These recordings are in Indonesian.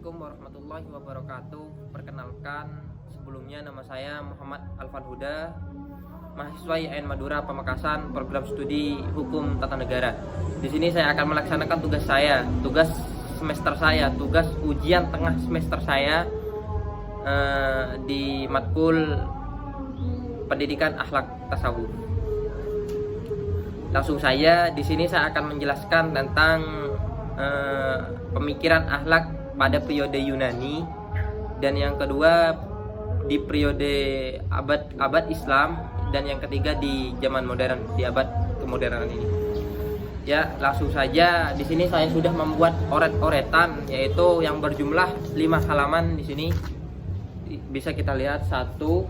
Assalamualaikum warahmatullahi wabarakatuh. Perkenalkan, sebelumnya nama saya Muhammad Alfan Huda, mahasiswa IAIN Madura Pamekasan, program studi Hukum Tata Negara. Di sini saya akan melaksanakan tugas semester saya, tugas ujian tengah semester saya di matkul Pendidikan Akhlak Tasawuf. Langsung saja, di sini saya akan menjelaskan tentang pemikiran akhlak pada periode Yunani, dan yang kedua di periode abad Islam, dan yang ketiga di zaman modern, di abad kemodernan ini. Ya, langsung saja, di sini saya sudah membuat oret-oretan, yaitu yang berjumlah 5 halaman. Di sini bisa kita lihat 1 2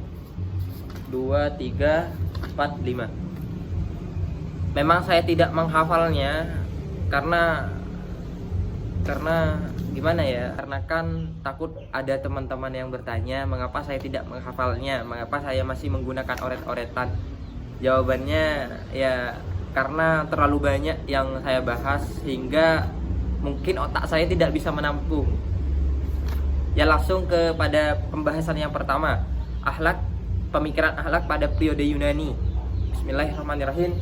3 4 5. Memang saya tidak menghafalnya karena gimana ya, karena kan takut ada teman-teman yang bertanya mengapa saya tidak menghafalnya, mengapa saya masih menggunakan oret-oretan. Jawabannya ya karena terlalu banyak yang saya bahas sehingga mungkin otak saya tidak bisa menampung. Ya, langsung kepada pembahasan yang pertama, pemikiran akhlak pada periode Yunani. Bismillahirrahmanirrahim.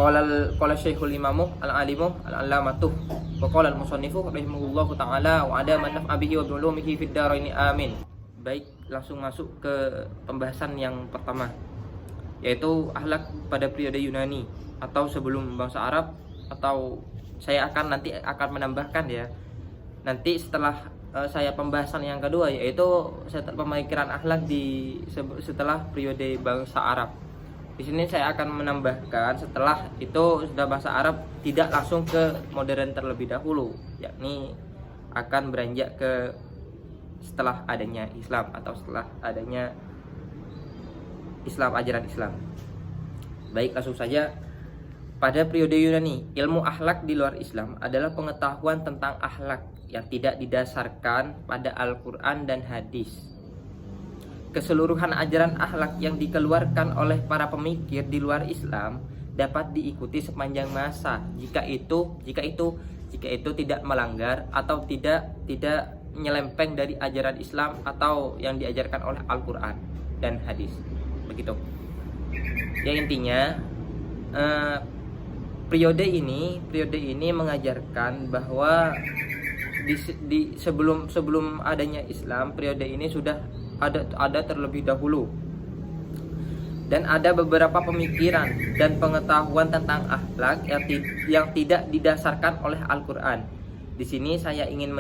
Qala Syekhul Imamu al-Alimu al-Allamatuh wa qala al-Musannifu rahimahullahu ta'ala wa ada man naf'a bihi wa bi ulumihi fid dharaini amin. Baik, langsung masuk ke pembahasan yang pertama, yaitu akhlak pada periode Yunani atau sebelum bangsa Arab, atau saya nanti akan menambahkan ya. Nanti setelah saya pembahasan yang kedua, yaitu pemikiran akhlak setelah periode bangsa Arab. Di sini saya akan menambahkan setelah itu sudah bahasa Arab, tidak langsung ke modern terlebih dahulu, yakni akan beranjak ke setelah adanya Islam atau setelah adanya Islam, ajaran Islam. Baik, langsung saja. Pada periode Yunani, ilmu akhlak di luar Islam adalah pengetahuan tentang akhlak yang tidak didasarkan pada Al-Quran dan hadis. Keseluruhan ajaran akhlak yang dikeluarkan oleh para pemikir di luar Islam dapat diikuti sepanjang masa jika itu tidak melanggar atau tidak menyelempeng dari ajaran Islam atau yang diajarkan oleh Al-Quran dan hadis. Begitu. Ya, intinya periode ini mengajarkan bahwa sebelum adanya Islam, periode ini sudah ada terlebih dahulu, dan ada beberapa pemikiran dan pengetahuan tentang akhlak yang tidak didasarkan oleh Al-Quran. Di sini saya akan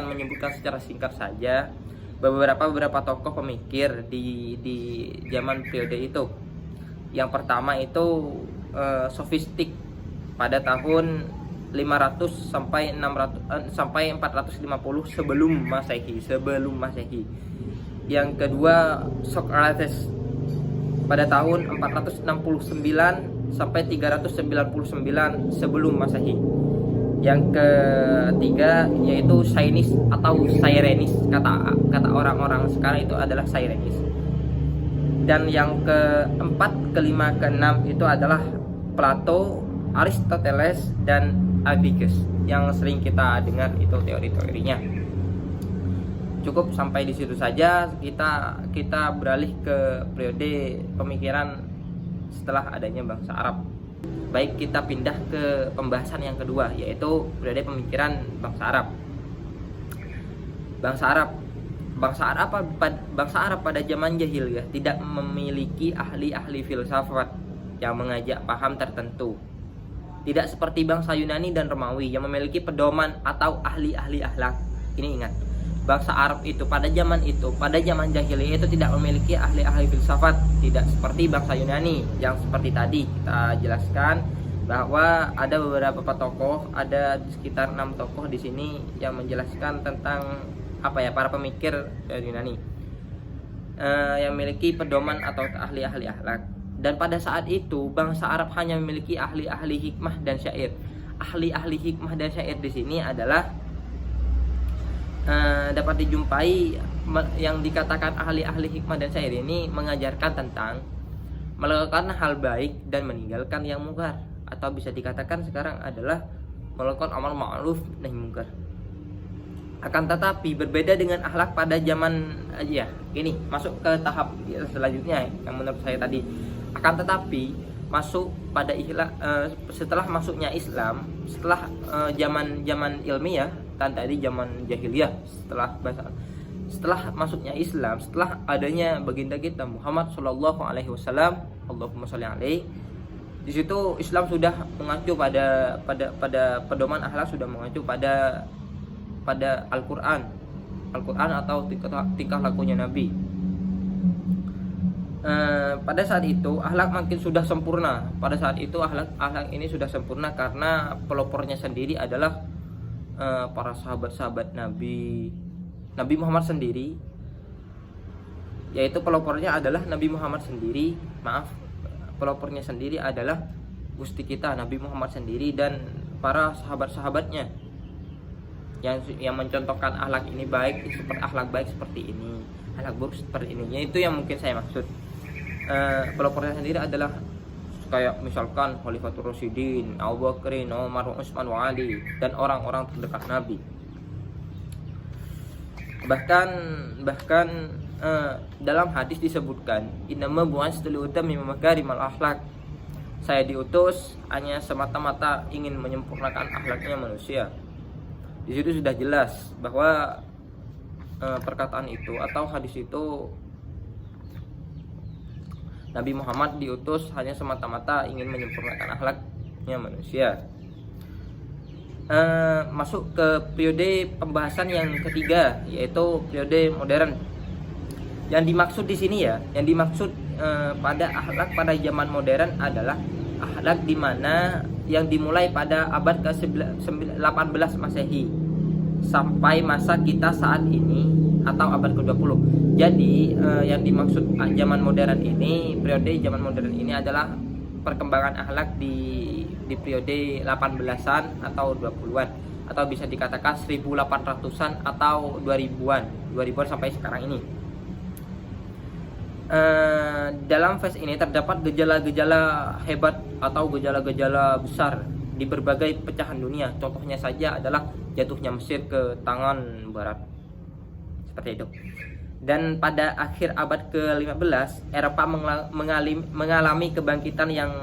menyebutkan secara singkat saja beberapa tokoh pemikir di zaman periode itu. Yang pertama itu sofistik pada tahun 500 sampai 450 sebelum Masehi. Yang kedua Socrates pada tahun 469 sampai 399 sebelum Masehi. Yang ketiga yaitu Sainis atau Sairenis, kata orang-orang sekarang itu adalah Sairenis. Dan yang keempat, kelima, keenam itu adalah Plato, Aristoteles, dan Abicus, yang sering kita dengar itu teori-teorinya. Cukup sampai di situ saja. Kita beralih ke periode pemikiran setelah adanya bangsa Arab. Baik, kita pindah ke pembahasan yang kedua, yaitu periode pemikiran bangsa Arab. Bangsa Arab pada zaman jahiliyah tidak memiliki ahli-ahli filsafat yang mengajak paham tertentu. Tidak seperti bangsa Yunani dan Romawi yang memiliki pedoman atau ahli-ahli akhlak. Ini ingat, bangsa Arab itu pada zaman jahiliyah itu tidak memiliki ahli-ahli filsafat, tidak seperti bangsa Yunani yang seperti tadi kita jelaskan bahwa ada beberapa tokoh, ada sekitar 6 tokoh di sini yang menjelaskan tentang para pemikir dari Yunani yang memiliki pedoman atau ahli-ahli akhlak. Dan pada saat itu bangsa Arab hanya memiliki ahli-ahli hikmah dan syair. Ahli-ahli hikmah dan syair di sini adalah dapat dijumpai yang dikatakan ahli-ahli hikmah dan syair ini mengajarkan tentang melakukan hal baik dan meninggalkan yang mungkar, atau bisa dikatakan sekarang adalah melakukan amar ma'ruf nahi munkar. Akan tetapi berbeda dengan akhlak pada zaman ini masuk ke tahap selanjutnya yang menurut saya tadi. Akan tetapi masuk pada setelah masuknya Islam, setelah zaman ilmiah kan tadi zaman jahiliyah, setelah masuknya Islam, setelah adanya baginda kita Muhammad sallallahu alaihi wasallam, Allahumma sholli alaihi. Di situ Islam sudah mengacu pada pedoman akhlak, sudah mengacu pada Al-Quran atau tingkah lakunya Nabi. Pada saat itu akhlak makin sudah sempurna. Pada saat itu akhlak ini sudah sempurna karena pelopornya sendiri adalah para sahabat-sahabat Nabi Muhammad sendiri, yaitu pelopornya adalah Nabi Muhammad sendiri. Pelopornya sendiri adalah Gusti kita Nabi Muhammad sendiri dan para sahabat-sahabatnya yang mencontohkan akhlak ini baik, akhlak baik seperti ini, akhlak buruk seperti ini. Itu yang mungkin saya maksud. Pelopornya sendiri adalah kayak misalkan Khalifatul Rasyidin, Abu Bakar, Umar, Utsman, Ali dan orang-orang terdekat Nabi. Bahkan dalam hadis disebutkan, innama bu'astu liutammima makarimal akhlak. Saya diutus hanya semata-mata ingin menyempurnakan akhlaknya manusia. Di situ sudah jelas bahwa perkataan itu atau hadis itu, Nabi Muhammad diutus hanya semata-mata ingin menyempurnakan akhlaknya manusia. Masuk ke periode pembahasan yang ketiga, yaitu periode modern. Yang dimaksud di sini yang dimaksud pada akhlak pada zaman modern adalah akhlak di mana yang dimulai pada abad ke-18 Masehi sampai masa kita saat ini atau abad ke-20. Jadi yang dimaksud zaman modern ini, periode zaman modern ini adalah perkembangan akhlak di periode 18-an atau 20-an, atau bisa dikatakan 1800-an atau 2000-an sampai sekarang ini. Dalam fase ini terdapat gejala-gejala hebat atau gejala-gejala besar di berbagai pecahan dunia. Contohnya saja adalah jatuhnya Mesir ke tangan Barat, seperti itu. Dan pada akhir abad ke-15 Eropa mengalami kebangkitan yang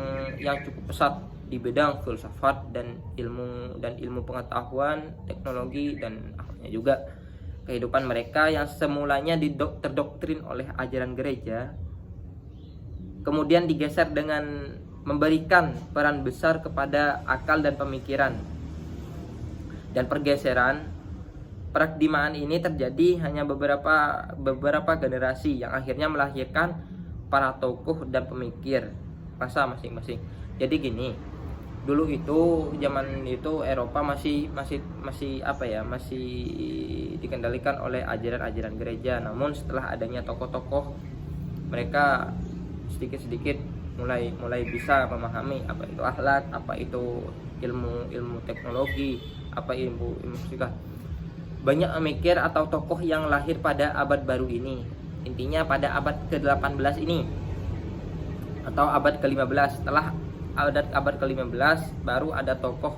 cukup pesat di bidang filsafat dan ilmu pengetahuan, teknologi dan akhirnya juga kehidupan mereka yang semulanya terdoktrin oleh ajaran gereja kemudian digeser dengan memberikan peran besar kepada akal dan pemikiran. Dan pergeseran paradigma ini terjadi hanya beberapa generasi yang akhirnya melahirkan para tokoh dan pemikir masa masing-masing. Jadi gini, dulu itu zaman itu Eropa masih dikendalikan oleh ajaran-ajaran gereja. Namun setelah adanya tokoh-tokoh, mereka sedikit-sedikit mulai bisa memahami apa itu akhlak, apa itu ilmu teknologi, apa ilmu fisika. Banyak pemikir atau tokoh yang lahir pada abad baru ini. Intinya pada abad ke-18 ini atau abad ke-15. Setelah abad ke-15 baru ada tokoh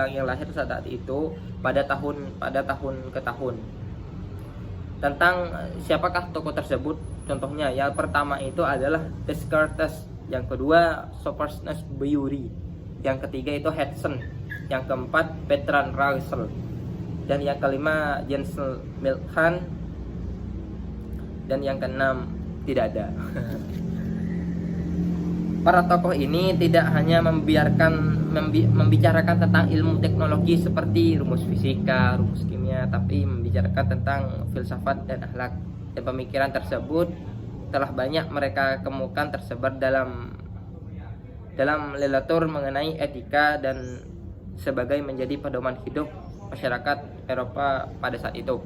yang lahir saat itu pada tahun ke tahun. Tentang siapakah tokoh tersebut? Contohnya yang pertama itu adalah Descartes, yang kedua Sophocles Bouyeri, yang ketiga itu Hudson, yang keempat Bertrand Russell, dan yang kelima James Milton, dan yang keenam tidak ada. Para tokoh ini tidak hanya membicarakan tentang ilmu teknologi seperti rumus fisika, rumus kimia, tapi membicarakan tentang filsafat dan akhlak. Dan pemikiran tersebut telah banyak mereka kemukakan tersebar dalam literatur mengenai etika dan sebagai menjadi pedoman hidup masyarakat Eropa pada saat itu.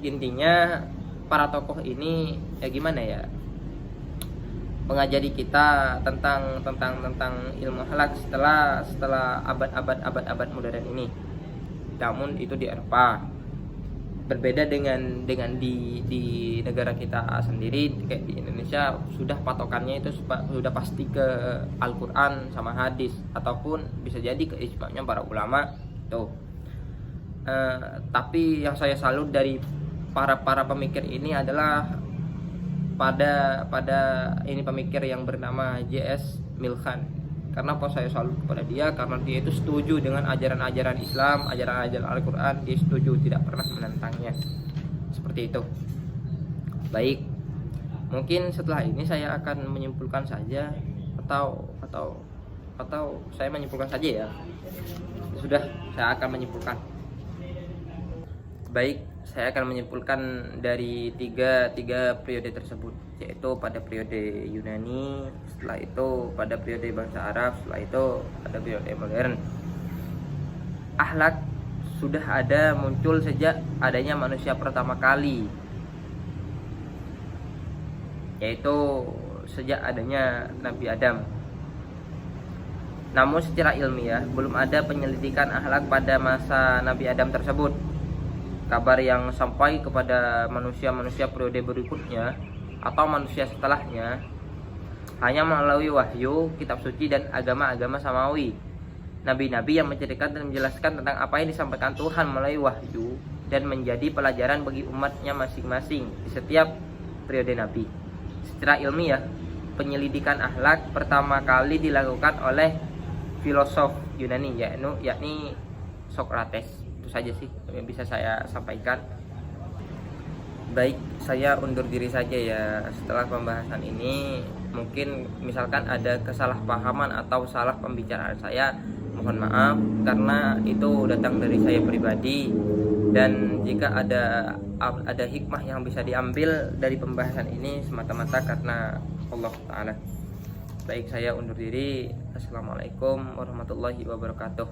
Intinya para tokoh ini mengajari kita tentang ilmu akhlak setelah abad modern ini. Namun itu di Eropa. Berbeda dengan di negara kita sendiri, kayak di Indonesia sudah patokannya itu sudah pasti ke Al-Quran sama hadis, ataupun bisa jadi ke ijma'nya para ulama tuh. Tapi yang saya salut dari para pemikir ini adalah pada ini pemikir yang bernama J.S. Milchan. Karena apa saya salut kepada dia? Karena dia itu setuju dengan ajaran-ajaran Islam, ajaran-ajaran Al-Quran. Dia setuju, tidak pernah menentangnya. Seperti itu. Baik, mungkin setelah ini saya akan menyimpulkan saja, atau saya menyimpulkan saja ya. Sudah, saya akan menyimpulkan. Baik, saya akan menyimpulkan dari tiga periode tersebut, yaitu pada periode Yunani, setelah itu pada periode bangsa Arab, setelah itu pada periode modern. Akhlak sudah ada muncul sejak adanya manusia pertama kali, yaitu sejak adanya Nabi Adam. Namun secara ilmiah belum ada penyelidikan akhlak pada masa Nabi Adam tersebut. Kabar yang sampai kepada manusia-manusia periode berikutnya atau manusia setelahnya hanya melalui wahyu, kitab suci, dan agama-agama samawi. Nabi-nabi yang menceritakan dan menjelaskan tentang apa yang disampaikan Tuhan melalui wahyu dan menjadi pelajaran bagi umatnya masing-masing di setiap periode nabi. Secara ilmiah, penyelidikan akhlak pertama kali dilakukan oleh filosof Yunani, yakni Socrates. Itu saja sih yang bisa saya sampaikan. Baik, saya undur diri saja ya. Setelah pembahasan ini, mungkin misalkan ada kesalahpahaman atau salah pembicaraan saya, mohon maaf karena itu datang dari saya pribadi. Dan jika ada hikmah yang bisa diambil dari pembahasan ini, semata-mata karena Allah Ta'ala. Baik, saya undur diri. Assalamualaikum warahmatullahi wabarakatuh.